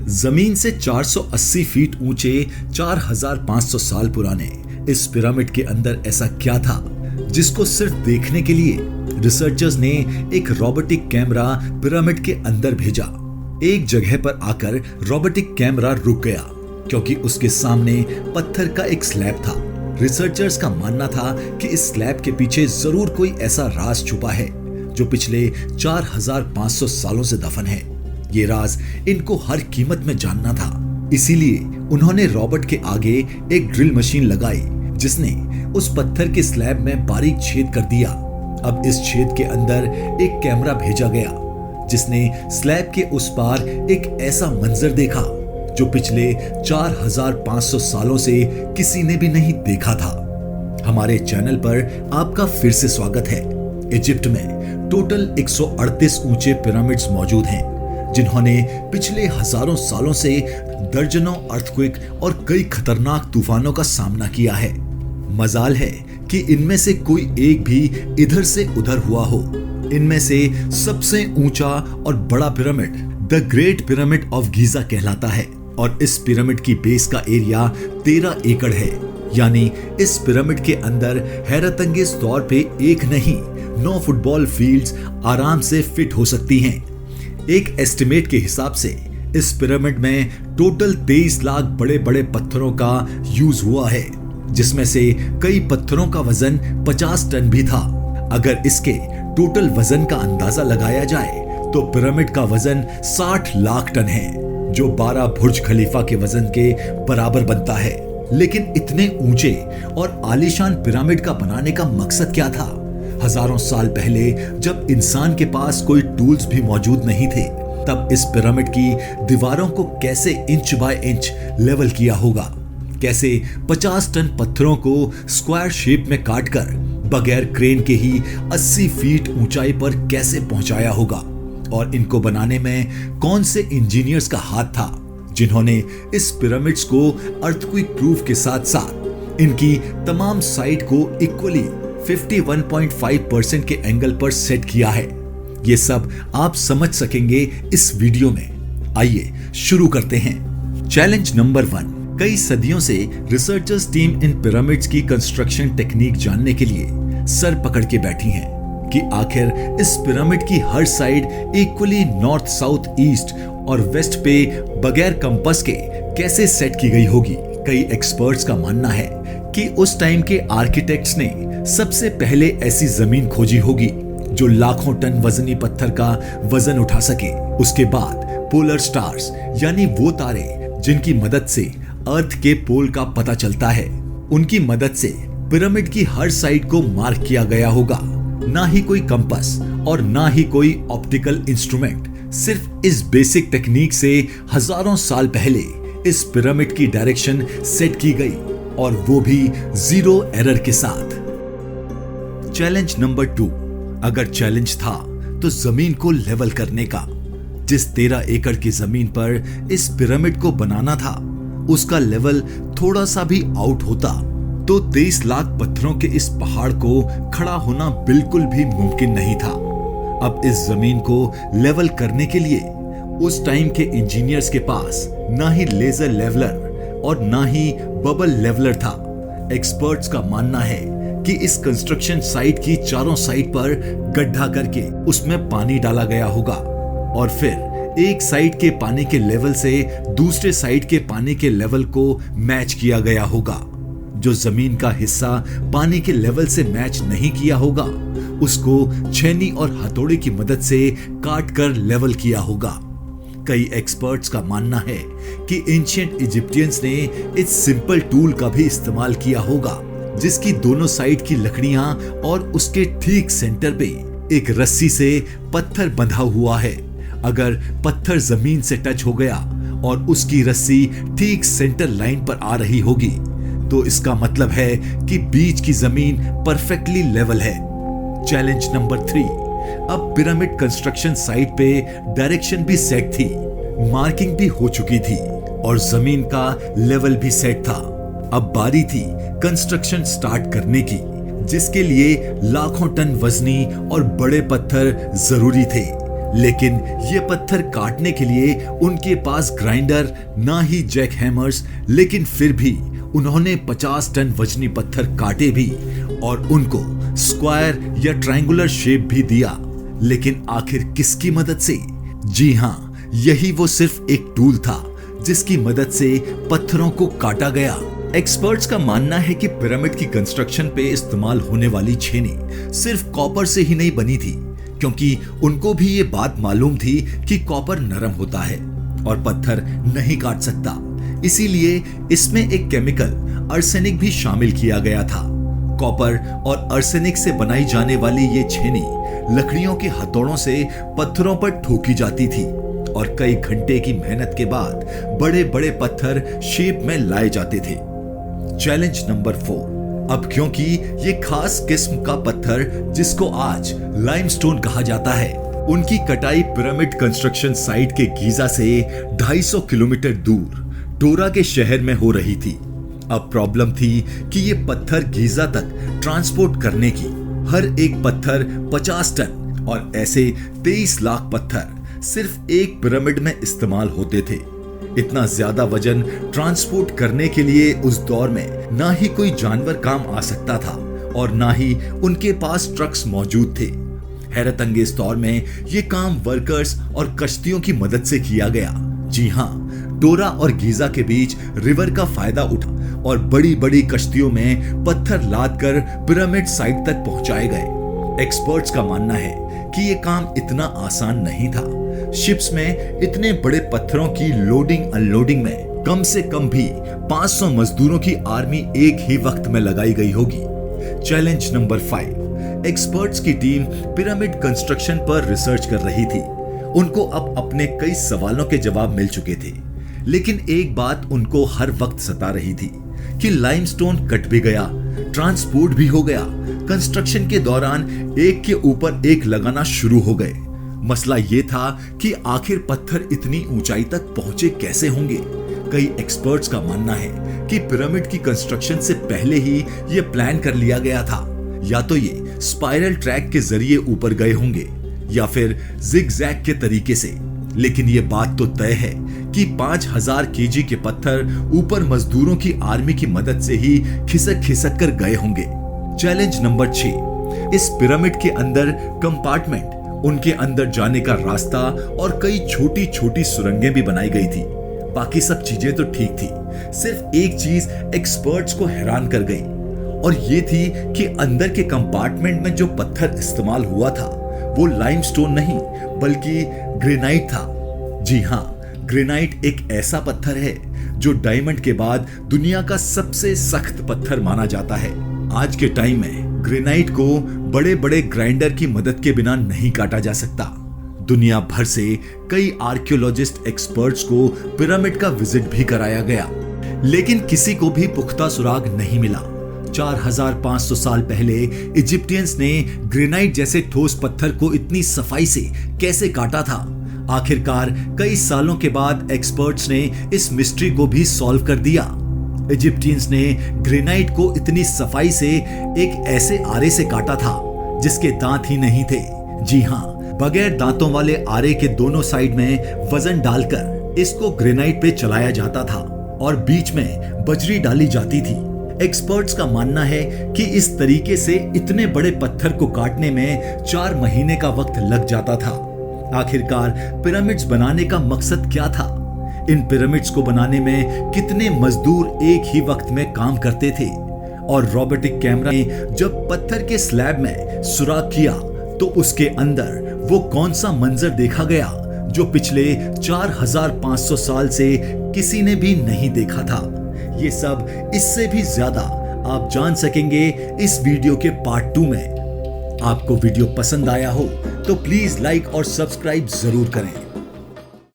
जमीन से 480 फीट ऊंचे 4500 साल पुराने इस पिरामिड के अंदर ऐसा क्या था जिसको सिर्फ देखने के लिए रिसर्चर्स ने एक रोबोटिक कैमरा पिरामिड के अंदर भेजा। एक जगह पर आकर रोबोटिक कैमरा रुक गया क्योंकि उसके सामने पत्थर का एक स्लैब था। रिसर्चर्स का मानना था कि इस स्लैब के पीछे जरूर कोई ऐसा राज छुपा है जो पिछले 4500 सालों से दफन है। ये राज इनको हर कीमत में जानना था। इसीलिए उन्होंने रॉबर्ट के आगे एक ड्रिल मशीन लगाई जिसने उस पत्थर के स्लैब में बारीक छेद कर दिया। अब इस छेद के अंदर एक कैमरा भेजा गया जिसने स्लैब के उस पार एक ऐसा मंजर देखा जो पिछले 4500 सालों से किसी ने भी नहीं देखा था। हमारे चैनल पर आपका फिर से स्वागत है। इजिप्ट में टोटल 138 ऊंचे पिरामिड्स मौजूद हैं जिन्होंने पिछले हजारों सालों से दर्जनों अर्थक्वेक और कई खतरनाक तूफानों का सामना किया है। मजाल है कि इनमें से कोई एक भी इधर से उधर हुआ हो। इनमें से सबसे ऊंचा और बड़ा pyramid the great pyramid of Giza कहलाता है और इस पिरामिड की बेस का एरिया 13 एकड़ है। यानी इस पिरामिड के अंदर हैरतअंगेज तौर पे एक नहीं 9 फुटबॉल फील्ड्स आराम से फिट हो सकती हैं। एक एस्टिमेट के हिसाब से इस पिरामिड में टोटल 23 लाख बड़े बड़े पत्थरों का यूज हुआ है जिसमें से कई पत्थरों का वजन 50 टन भी था। अगर इसके टोटल वजन का अंदाजा लगाया जाए तो पिरामिड का वजन 60 लाख टन है जो 12 बुर्ज खलीफा के वजन के बराबर बनता है। लेकिन इतने ऊंचे और आलीशान पिरामिड का बनाने का मकसद क्या था? हजारों साल पहले जब इंसान के पास कोई टूल्स भी मौजूद नहीं थे तब इस पिरामिड की दीवारों को कैसे इंच बाय इंच लेवल किया होगा? कैसे 50 टन पत्थरों को स्क्वायर शेप में काटकर बगैर क्रेन के ही 80 फीट ऊंचाई पर कैसे पहुंचाया होगा? और इनको बनाने में कौन से इंजीनियर्स का हाथ था जिन्होंने इस पिरामिड्स को अर्थक्वेक प्रूफ के साथ साथ इनकी तमाम साइड को इक्वली 51.5% के एंगल पर सेट किया है? ये सब आप समझ सकेंगे इस वीडियो में। आइए शुरू करते हैं। Challenge number 1। कई सदियों से रिसर्चर्स टीम इन पिरामिड्स की कंस्ट्रक्शन टेक्निक जानने के लिए सर पकड़ के बैठी है कि आखिर इस पिरामिड की हर side equally north, south, east और वेस्ट पे बगैर कंपास के कैसे सेट की गई होगी। कई एक्सपर्ट्स का मानना है कि उस टाइम के आर्किटेक्ट्स ने सबसे पहले ऐसी जमीन खोजी होगी जो लाखों टन वजनी पत्थर का वजन उठा सके। उसके बाद पोलर स्टार्स यानी वो तारे जिनकी मदद से अर्थ के पोल का पता चलता है, उनकी मदद से पिरामिड की हर साइड को मार्क किया गया होगा। ना ही कोई कंपास और ना ही कोई ऑप्टिकल इंस्ट्रूमेंट। सिर्फ इस बेसिक टेक्निक से हजारों साल पहले इस पिरामिड की डायरेक्शन सेट की गई और वो भी 0 एरर के साथ। Challenge number 2। अगर चैलेंज था तो जमीन को लेवल करने का। जिस 13 एकड़ की जमीन पर इस पिरामिड को बनाना था उसका लेवल थोड़ा सा भी आउट होता तो 23 लाख पत्थरों के इस पहाड़ को खड़ा होना बिल्कुल भी मुमकिन नहीं था। अब इस जमीन को लेवल करने के लिए उस टाइम के इंजीनियर्स के पास ना ही लेजर लेवलर और ना ही बबल लेवलर था। एक्सपर्ट्स का मानना है कि इस कंस्ट्रक्शन साइट की चारों साइड पर गड्ढा करके उसमें पानी डाला गया होगा और फिर एक साइड के पानी के लेवल से दूसरे साइड के पानी के लेवल को मैच किया गया होगा। जो जमीन का हिस्सा पानी के लेवल से मैच नहीं किया होगा उसको छेनी और हथौड़े की मदद से काट कर लेवल किया होगा। कई एक्सपर्ट्स का मानना है कि एंशिएंट इजिप्टियंस ने इस सिंपल टूल का भी इस्तेमाल किया होगा जिसकी दोनों साइड की लकड़ियां और उसके ठीक सेंटर पे एक रस्सी से पत्थर बंधा हुआ है। अगर पत्थर जमीन से टच हो गया और उसकी रस्सी ठीक सेंटर लाइन पर आ रही होगी तो इसका मतलब है कि बीच की जमीन परफेक्टली लेवल है। Challenge number 3। अब पिरामिड कंस्ट्रक्शन साइट पे डायरेक्शन भी सेट थी, मार्किंग भी हो चुकी थी और जमीन का लेवल भी सेट था। अब बारी थी कंस्ट्रक्शन स्टार्ट करने की जिसके लिए लाखों टन वजनी और बड़े पत्थर जरूरी थे। लेकिन ये पत्थर काटने के लिए उनके पास ग्राइंडर ना ही जैक हैमर्स, लेकिन फिर भी उन्होंने 50 टन वजनी पत्थर काटे भी और उनको स्क्वायर या ट्रायंगुलर शेप भी दिया। लेकिन आखिर किसकी मदद से? जी हाँ, यही वो सिर्फ एक टूल था जिसकी मदद से पत्थरों को काटा गया। एक्सपर्ट्स का मानना है कि पिरामिड की कंस्ट्रक्शन पे इस्तेमाल होने वाली छेनी सिर्फ कॉपर से ही नहीं बनी थी, क्योंकि उनको भी ये बात मालूम थी कि कॉपर नरम होता है और पत्थर नहीं काट सकता। इसीलिए इसमें एक केमिकल आर्सेनिक भी शामिल किया गया था। कॉपर और आर्सेनिक से बनाई जाने वाली ये छेनी लकड़ियों के हथौड़ों से पत्थरों पर ठोकी जाती थी और कई घंटे की मेहनत के बाद बड़े बड़े पत्थर शेप में लाए जाते थे। Challenge number 4। अब क्योंकि ये खास किस्म का पत्थर जिसको आज लाइमस्टोन कहा जाता है, उनकी कटाई पिरामिड कंस्ट्रक्शन साइट के गीजा से 250 किलोमीटर दूर डोरा के शहर में हो रही थी। अब प्रॉब्लम थी कि ये पत्थर गीजा तक ट्रांसपोर्ट करने की। हर एक पत्थर 50 टन और ऐसे 23 लाख पत्थर सिर्फ एक पिरामिड में इस्तेमाल होते थे। इतना ज्यादा वजन ट्रांसपोर्ट करने के लिए उस दौर में ना ही कोई जानवर काम आ सकता था और ना ही उनके पास ट्रक्स मौजूद थे। हैरत अंगेज दौर में ये काम वर्कर्स और कश्तियों की मदद से किया गया। जी हाँ, डोरा और गीजा के बीच रिवर का फायदा उठा और बड़ी बड़ी कश्तियों में पत्थर लाद कर पिरामिड साइट तक पहुंचाए गए। एक्सपर्ट्स का मानना है कि ये काम इतना आसान नहीं था। शिप्स में इतने बड़े पत्थरों की लोडिंग अनलोडिंग में कम से कम भी 500 मजदूरों की आर्मी एक ही वक्त में लगाई गई होगी। Challenge number 5। एक्सपर्ट्स की टीम पिरामिड कंस्ट्रक्शन पर रिसर्च कर रही थी। उनको अब अपने कई सवालों के जवाब मिल चुके थे, लेकिन एक बात उनको हर वक्त सता रही थी कि लाइमस्टोन कट भी गया, ट्रांसपोर्ट भी हो गया, कंस्ट्रक्शन के दौरान एक के ऊपर एक लगाना शुरू हो गए। मसला ये था कि आखिर पत्थर इतनी ऊंचाई तक पहुंचे कैसे होंगे। कई एक्सपर्ट्स का मानना है कि पिरामिड की कंस्ट्रक्शन से पहले ही ये प्लान कर लिया गया था। या तो ये स्पाइरल ट्रैक के जरिए ऊपर गए होंगे या फिर जिगजैग के तरीके से, लेकिन ये बात तो तय है कि 5000 केजी के पत्थर ऊपर मजदूरों की आर्मी की मदद से ही खिसक खिसक कर गए होंगे। Challenge number 6। इस पिरामिड के अंदर कंपार्टमेंट, उनके अंदर जाने का रास्ता और कई छोटी छोटी सुरंगें भी बनाई गई थी। बाकी सब चीजें तो ठीक थी, सिर्फ एक चीज एक्सपर्ट्स को हैरान कर गई और ये थी कि अंदर के कंपार्टमेंट में जो पत्थर इस्तेमाल हुआ था वो लाइमस्टोन नहीं बल्कि ग्रेनाइट था। जी हाँ, ग्रेनाइट एक ऐसा पत्थर है जो डायमंड के बाद दुनिया का सबसे सख्त पत्थर माना जाता है। आज के टाइम में ग्रेनाइट को बड़े बड़े ग्राइंडर की मदद के बिना नहीं काटा जा सकता। दुनिया भर से कई आर्कियोलॉजिस्ट एक्सपर्ट्स को पिरामिड का विजिट भी कराया गया, लेकिन किसी को भी पुख्ता सुराग नहीं मिला। 4500 साल पहले इजिप्टियंस ने ग्रेनाइट जैसे ठोस पत्थर को इतनी सफाई से कैसे काटा था? आखिरकार कई सालों के बाद एक्सपर्ट्स ने इस मिस्ट्री को भी सॉल्व कर दिया। इजिप्टियंस ने ग्रेनाइट को इतनी सफाई से एक ऐसे आरे से काटा था जिसके दांत ही नहीं थे। जी हाँ, बगैर दांतों वाले आरे के दोनों साइड में वजन डालकर इसको ग्रेनाइट पे चलाया जाता था और बीच में बजरी डाली जाती थी। एक्सपर्ट्स का मानना है कि इस तरीके से इतने बड़े पत्थर को काटने में 4 महीने का वक्त लग जाता था। आखिरकार पिरामिड्स बनाने का मकसद क्या था? इन पिरामिड्स को बनाने में कितने मजदूर एक ही वक्त में काम करते थे? और रोबोटिक कैमरा ने जब पत्थर के स्लैब में सुराख किया तो उसके अंदर वो कौन सा मंजर देखा गया जो पिछले 4500 साल से किसी ने भी नहीं देखा था? ये सब इससे भी ज्यादा आप जान सकेंगे इस वीडियो के पार्ट 2 में। आपको वीडियो पसंद आया हो तो प्लीज लाइक और सब्सक्राइब जरूर करें।